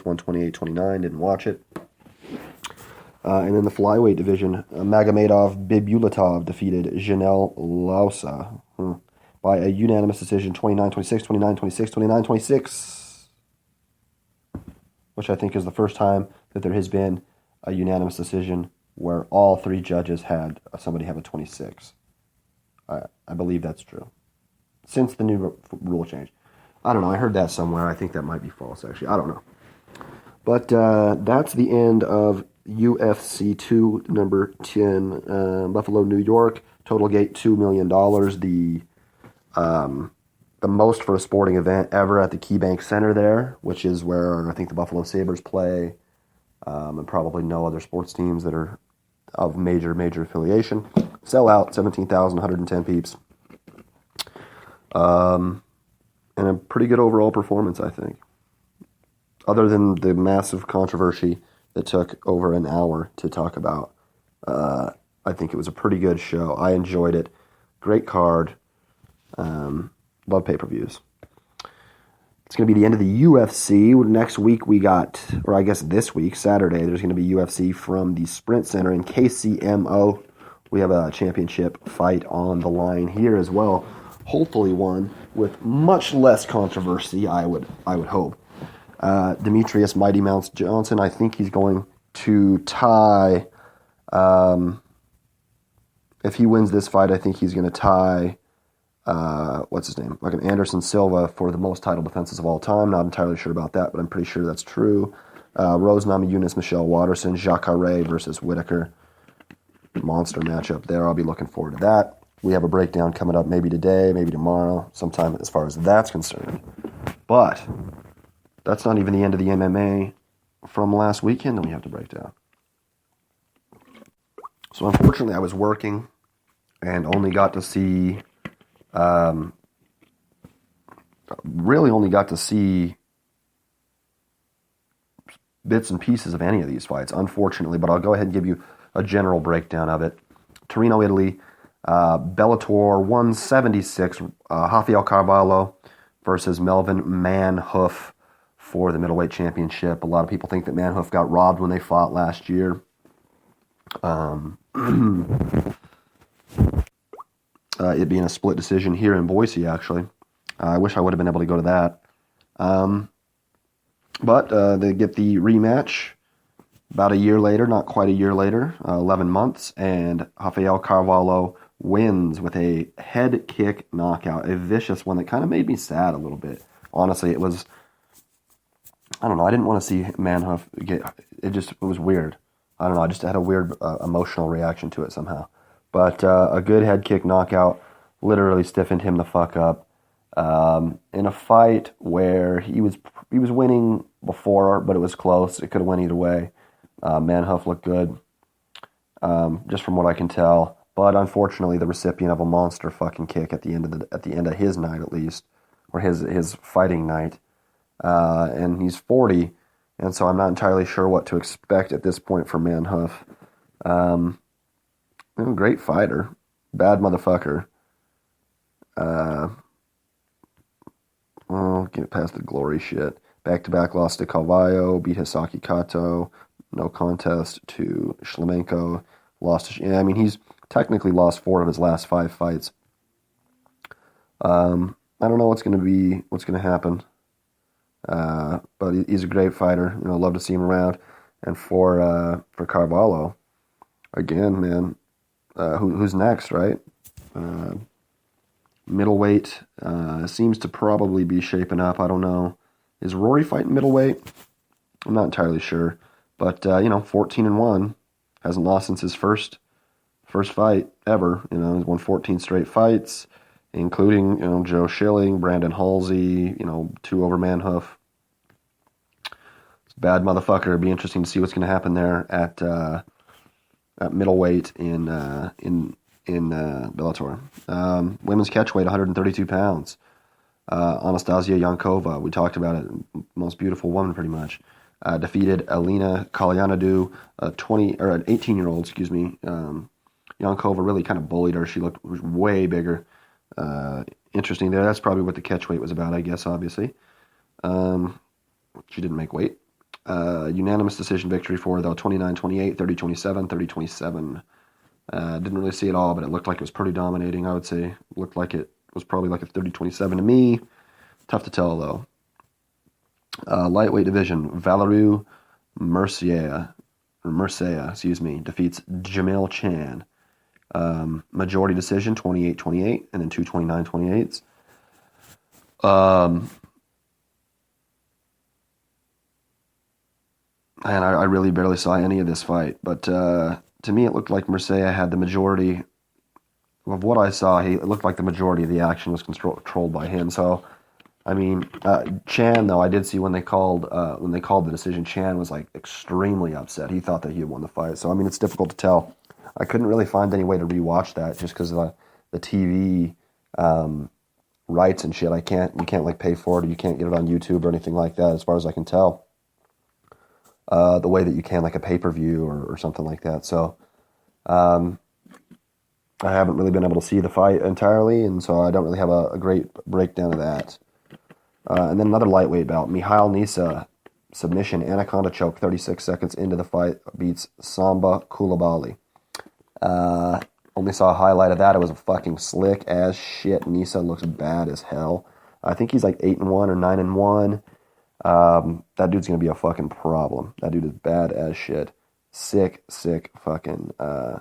fights, 128-29. Didn't watch it. And in the flyweight division, Magomedov Bibulatov defeated Janelle Lausa by a unanimous decision, 29-26, 29-26, 29-26, which I think is the first time that there has been a unanimous decision where all three judges had somebody have a 26. I believe that's true. Since the new rule change. I don't know. I heard that somewhere. I think that might be false, actually. I don't know. But that's the end of UFC 2, number 10. Buffalo, New York. Total gate, $2 million. The most for a sporting event ever at the KeyBank Center there, which is where I think the Buffalo Sabres play, and probably no other sports teams that are of major affiliation. Sell out, 17,110 peeps. And a pretty good overall performance, I think. Other than the massive controversy that took over an hour to talk about, I think it was a pretty good show. I enjoyed it. Great card. Love pay-per-views. It's going to be the end of the UFC. Next week we got, or I guess this week, Saturday, there's going to be UFC from the Sprint Center in KCMO. We have a championship fight on the line here as well. Hopefully one with much less controversy, I would hope. Demetrius Mighty Mounts Johnson, I think he's going to tie, if he wins this fight, I think he's going to tie, what's his name? Like an Anderson Silva for the most title defenses of all time. Not entirely sure about that, but I'm pretty sure that's true. Rose Namajunas, Michelle Watterson, Jacare versus Whitaker. Monster matchup there. I'll be looking forward to that. We have a breakdown coming up maybe today, maybe tomorrow, sometime as far as that's concerned. But that's not even the end of the MMA from last weekend that we have to break down. So unfortunately, I was working and only got to see, really only got to see bits and pieces of any of these fights, unfortunately, but I'll go ahead and give you a general breakdown of it. Torino, Italy, Bellator 176, Rafael Carvalho versus Melvin Manhoef for the middleweight championship. A lot of people think that Manhoef got robbed when they fought last year. It being a split decision here in Boise, actually. I wish I would have been able to go to that. But they get the rematch about a year later, not quite a year later, 11 months, and Rafael Carvalho wins with a head kick knockout, a vicious one that kind of made me sad a little bit. Honestly, it was, I don't know, I didn't want to see Manhoef get, it was weird. I don't know, I just had a weird emotional reaction to it somehow. But a good head kick knockout literally stiffened him the fuck up in a fight where he was winning before, but it was close. It could have went either way. Manhoef looked good, just from what I can tell. But unfortunately, the recipient of a monster fucking kick at the end of his night, at least, or his fighting night. And he's 40, and so I'm not entirely sure what to expect at this point from Manhoef. Great fighter, bad motherfucker. I'll get past the glory shit. Back-to-back loss to Carvalho, beat Hisaki Kato, no contest to Lomachenko, lost to... he's technically lost 4 of his last 5 fights. I don't know what's going to happen. But he's a great fighter. Love to see him around. And for Carvalho, again, man, who's next, right? Middleweight seems to probably be shaping up. I don't know. Is Rory fighting middleweight? I'm not entirely sure. But, 14-1. Hasn't lost since his first fight ever. He's won 14 straight fights, including, Joe Schilling, Brandon Halsey, 2 over Manhoef. It's a bad motherfucker. It'd be interesting to see what's going to happen there at middleweight in Bellator. Women's catchweight, 132 pounds. Anastasia Yankova, we talked about it, most beautiful woman pretty much, defeated Alina Kalyanadu, an 18-year-old, Yankova really kind of bullied her. She looked way bigger. Interesting there. That's probably what the catchweight was about, I guess, obviously. She didn't make weight. Unanimous decision victory for, though, 29-28, 30-27, 30-27. Didn't really see it all, but it looked like it was pretty dominating, I would say. Looked like it was probably like a 30-27 to me. Tough to tell, though. Lightweight division, Valerie Mercier, defeats Jamil Chan. Majority decision, 28-28, and then two 29-28s. And I really barely saw any of this fight, but to me it looked like Mercier had the majority of what I saw. It looked like the majority of the action was controlled by him. So, I mean, Chan, though, I did see when they called the decision, Chan was like extremely upset. He thought that he had won the fight. So, I mean, it's difficult to tell. I couldn't really find any way to rewatch that just because of the TV rights and shit. You can't like pay for it, or you can't get it on YouTube or anything like that, as far as I can tell. The way that you can like a pay-per-view or something like that. So, I haven't really been able to see the fight entirely, and so I don't really have a great breakdown of that. And then another lightweight bout. Mihail Nisa, submission, anaconda choke, 36 seconds into the fight, beats Samba Coulibaly. Only saw a highlight of that. It was a fucking slick as shit. Nisa looks bad as hell. I think he's like 8-1 or 9-1. That dude's going to be a fucking problem. That dude is bad as shit. Sick fucking,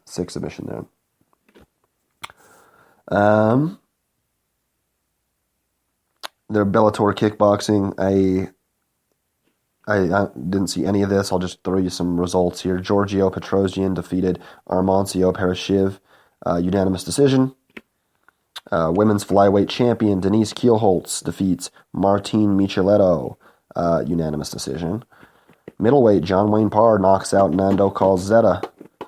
sick submission there. Their Bellator kickboxing, I didn't see any of this. I'll just throw you some results here. Giorgio Petrosian defeated Armancio Parashiv, unanimous decision. Women's flyweight champion Denise Kielholtz defeats Martine Micheletto, unanimous decision. Middleweight John Wayne Parr knocks out Nando Calzetta,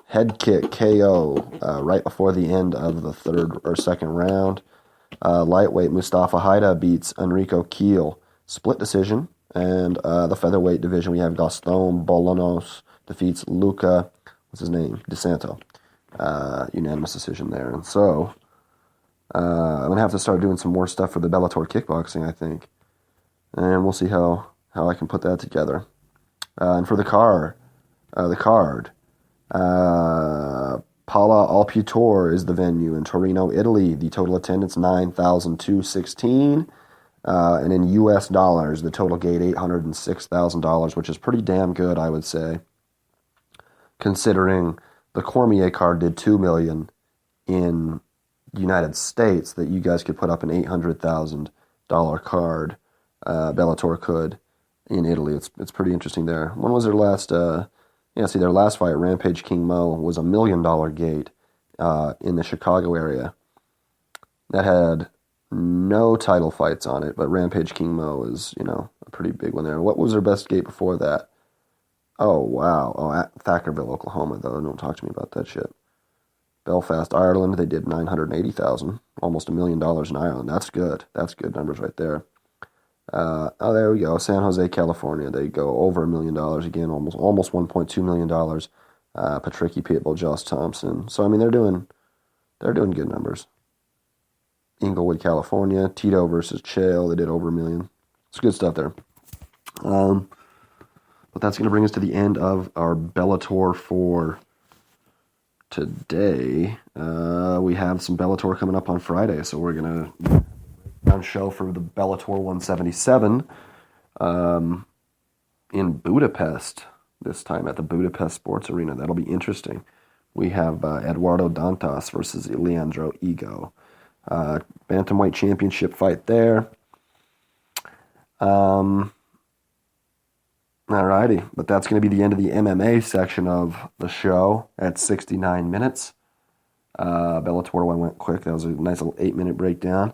head kick KO right before the end of the third or second round. Lightweight Mustafa Haida beats Enrico Kiel, split decision. And the featherweight division, we have Gaston Bolanos defeats Luca, DeSanto. Unanimous decision there. And so, I'm going to have to start doing some more stuff for the Bellator kickboxing, I think. And we'll see how I can put that together. And for the card, Pala Alputor is the venue in Torino, Italy. The total attendance, 9,216. And in U.S. dollars, the total gate, $806,000, which is pretty damn good, I would say, considering the Cormier card did $2 million in the United States, that you guys could put up an $800,000 card. Bellator could in Italy. It's pretty interesting there. When was their last? Their last fight, Rampage King Mo, was $1 million gate in the Chicago area. That had no title fights on it, but Rampage King Mo is, a pretty big one there. What was their best gate before that? Oh, wow. Oh, at Thackerville, Oklahoma, though. Don't talk to me about that shit. Belfast, Ireland, they did $980,000, almost $1 million in Ireland. That's good. That's good numbers right there. There we go. San Jose, California. They go over $1 million again, almost $1.2 million. Patricky Pitbull, Josh Thompson. So, I mean, they're doing good numbers. Inglewood, California. Tito versus Chael. They did over $1 million. It's good stuff there. But that's going to bring us to the end of our Bellator for today. We have some Bellator coming up on Friday, so we're going to on show for the Bellator 177 in Budapest this time at the Budapest Sports Arena. That'll be interesting. We have Eduardo Dantas versus Leandro Ego. Bantamweight championship fight there. Alrighty, but that's going to be the end of the MMA section of the show at 69 minutes. Bellator one went quick. That was a nice little 8-minute breakdown.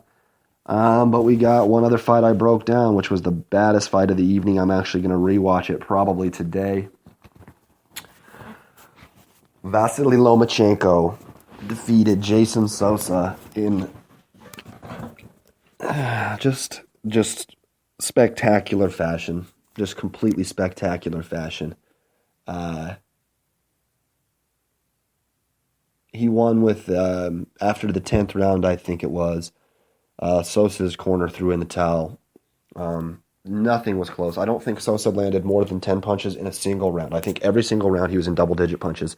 But we got one other fight I broke down, which was the baddest fight of the evening. I'm actually going to rewatch it probably today. Vasily Lomachenko defeated Jason Sosa in just spectacular fashion. Just completely spectacular fashion. He won with, after the 10th round, I think it was, Sosa's corner threw in the towel. Nothing was close. I don't think Sosa landed more than 10 punches in a single round. I think every single round he was in double-digit punches.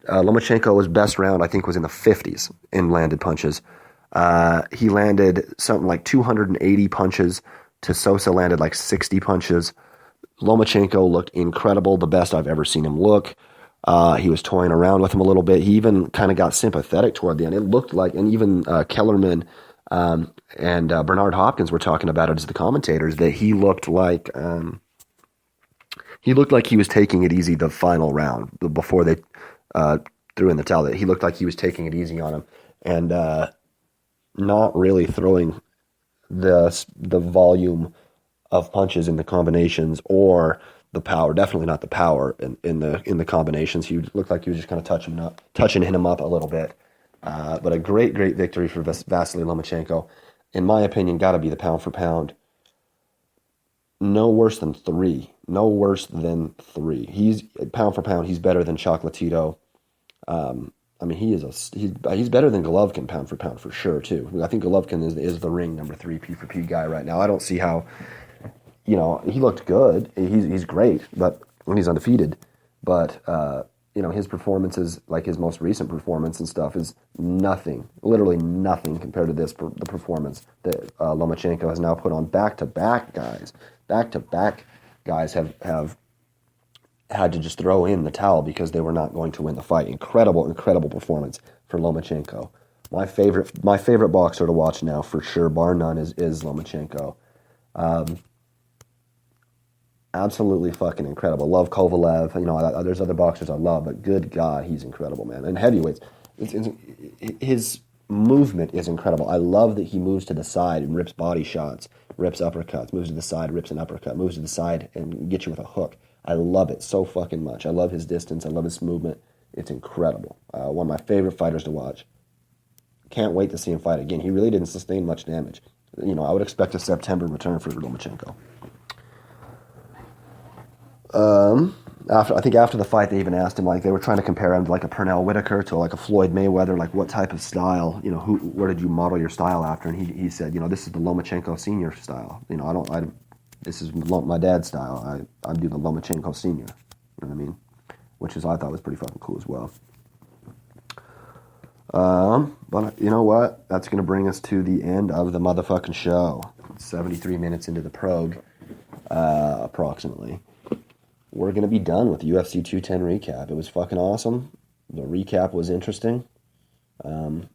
Lomachenko's best round, I think, was in the 50s in landed punches. He landed something like 280 punches to Sosa landed like 60 punches. Lomachenko looked incredible, the best I've ever seen him look. He was toying around with him a little bit. He even kind of got sympathetic toward the end. It looked like, and even Kellerman and Bernard Hopkins were talking about it as the commentators, that he looked like he was taking it easy the final round before they threw in the towel. That he looked like he was taking it easy on him and not really throwing the volume of punches in the combinations or the power. Definitely not the power in the combinations. He looked like he was just kind of touching him up a little bit. But a great victory for Vasily Lomachenko. In my opinion, got to be the pound for pound. No worse than 3. No worse than 3. He's pound for pound. He's better than Chocolatito. I mean, he's better than Golovkin pound for pound for sure too. I think Golovkin is the ring number 3 P for P guy right now. I don't see how. He looked good. He's great, but when he's undefeated, but his performances, like his most recent performance and stuff, is nothing, literally nothing compared to the performance that Lomachenko has now put on back-to-back guys. Back-to-back guys have had to just throw in the towel because they were not going to win the fight. Incredible performance for Lomachenko. My favorite boxer to watch now, for sure, bar none, is Lomachenko. Absolutely fucking incredible. Love Kovalev. There's other boxers I love, but good God, he's incredible, man. And heavyweights, his movement is incredible. I love that he moves to the side and rips body shots, rips uppercuts, moves to the side, rips an uppercut, moves to the side, and gets you with a hook. I love it so fucking much. I love his distance. I love his movement. It's incredible. One of my favorite fighters to watch. Can't wait to see him fight again. He really didn't sustain much damage. I would expect a September return for Lomachenko. After the fight, they even asked him, like, they were trying to compare him to like a Pernell Whitaker, to like a Floyd Mayweather, like what type of style, where did you model your style after? And he said, this is the Lomachenko senior style. This is my dad's style. I do the Lomachenko senior. You know what I mean? Which I thought was pretty fucking cool as well. But you know what? That's going to bring us to the end of the motherfucking show. 73 minutes into the prog, approximately. We're going to be done with the UFC 210 recap. It was fucking awesome. The recap was interesting. I'd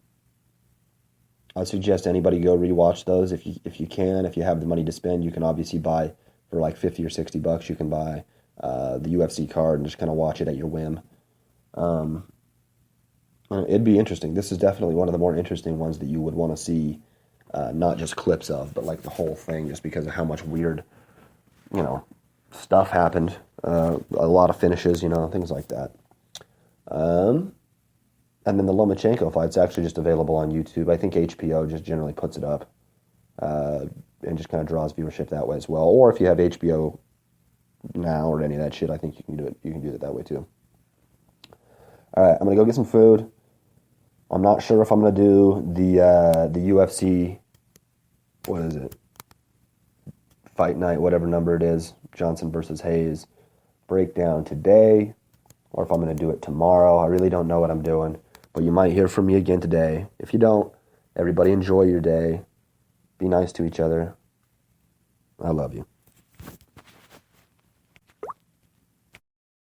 suggest anybody go rewatch those if you can. If you have the money to spend, you can obviously buy for like $50 or $60. You can buy the UFC card and just kind of watch it at your whim. It'd be interesting. This is definitely one of the more interesting ones that you would want to see, not just clips of, but like the whole thing, just because of how much weird, stuff happened. A lot of finishes, things like that. And then the Lomachenko fight's actually just available on YouTube. I think HBO just generally puts it up and just kind of draws viewership that way as well. Or if you have HBO Now or any of that shit, I think you can do it. You can do it that way too. All right, I'm gonna go get some food. I'm not sure if I'm gonna do the UFC. What is it? Fight night, whatever number it is, Johnson versus Hayes breakdown today, or if I'm going to do it tomorrow. I really don't know what I'm doing, but you might hear from me again today. If you don't, everybody enjoy your day. Be nice to each other. I love you.